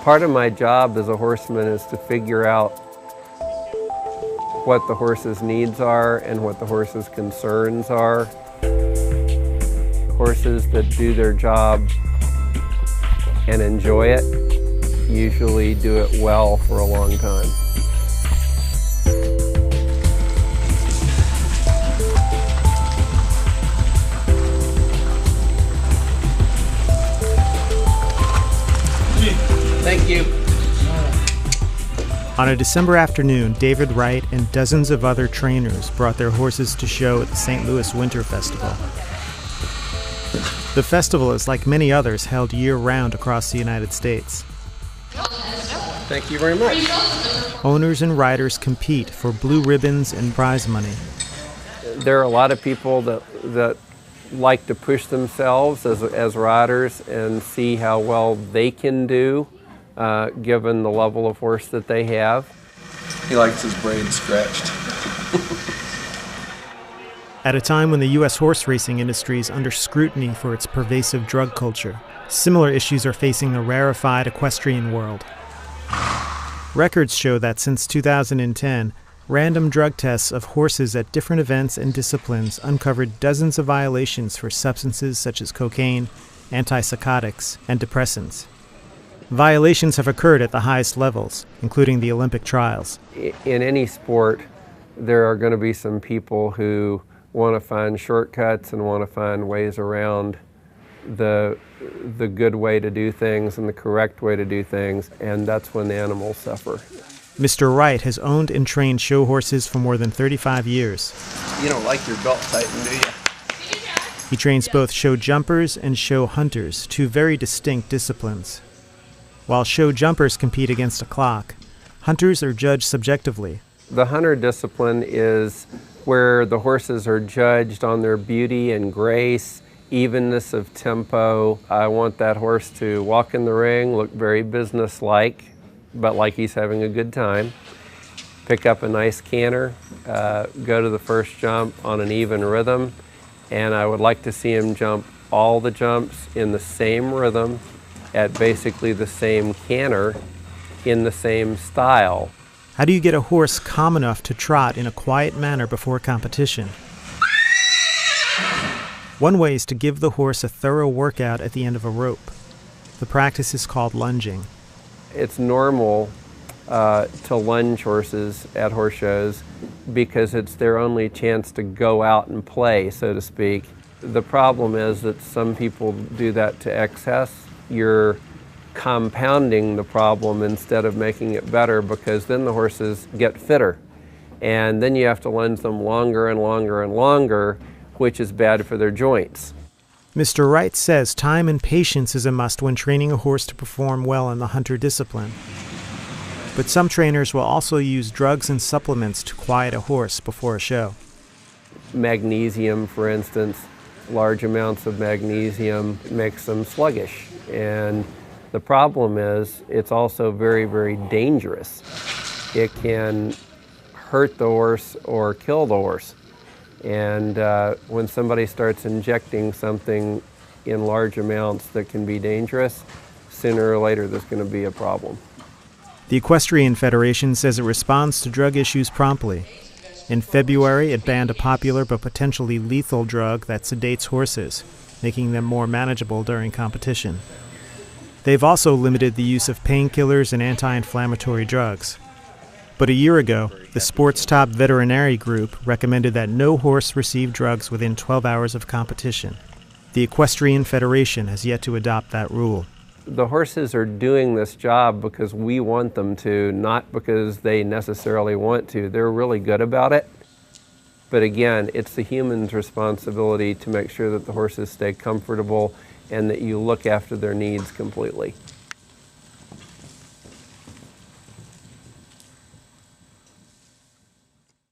Part of my job as a horseman is to figure out what the horse's needs are and what the horse's concerns are. Horses that do their job and enjoy it usually do it well for a long time. Thank you. On a December afternoon, David Wright and dozens of other trainers brought their horses to show at the St. Louis Winter Festival. The festival is like many others held year-round across the United States. Thank you very much. Owners and riders compete for blue ribbons and prize money. There are a lot of people that like to push themselves as riders and see how well they can do given the level of horse that they have. He likes his brain scratched. At a time when the U.S. horse racing industry is under scrutiny for its pervasive drug culture, similar issues are facing the rarefied equestrian world. Records show that since 2010, random drug tests of horses at different events and disciplines uncovered dozens of violations for substances such as cocaine, antipsychotics, and depressants. Violations have occurred at the highest levels, including the Olympic trials. In any sport, there are going to be some people who want to find shortcuts and want to find ways around the good way to do things and the correct way to do things, and that's when the animals suffer. Mr. Wright has owned and trained show horses for more than 35 years. You don't like your belt tightened, do you? He trains both show jumpers and show hunters, two very distinct disciplines. While show jumpers compete against a clock, hunters are judged subjectively. The hunter discipline is where the horses are judged on their beauty and grace, evenness of tempo. I want that horse to walk in the ring, look very businesslike, but like he's having a good time. Pick up a nice canter, go to the first jump on an even rhythm, and I would like to see him jump all the jumps in the same rhythm at basically the same canter in the same style. How do you get a horse calm enough to trot in a quiet manner before competition? One way is to give the horse a thorough workout at the end of a rope. The practice is called lunging. It's normal to lunge horses at horse shows because it's their only chance to go out and play, so to speak. The problem is that some people do that to excess. You're compounding the problem instead of making it better, because then the horses get fitter. And then you have to lunge them longer and longer and longer, which is bad for their joints. Mr. Wright says time and patience is a must when training a horse to perform well in the hunter discipline. But some trainers will also use drugs and supplements to quiet a horse before a show. Magnesium, for instance, large amounts of magnesium makes them sluggish. And the problem is it's also very, very dangerous. It can hurt the horse or kill the horse. And when somebody starts injecting something in large amounts that can be dangerous, sooner or later there's going to be a problem. The Equestrian Federation says it responds to drug issues promptly. In February, it banned a popular but potentially lethal drug that sedates horses, making them more manageable during competition. They've also limited the use of painkillers and anti-inflammatory drugs. But a year ago, the sport's top veterinary group recommended that no horse receive drugs within 12 hours of competition. The Equestrian Federation has yet to adopt that rule. The horses are doing this job because we want them to, not because they necessarily want to. They're really good about it. But again, it's the human's responsibility to make sure that the horses stay comfortable and that you look after their needs completely.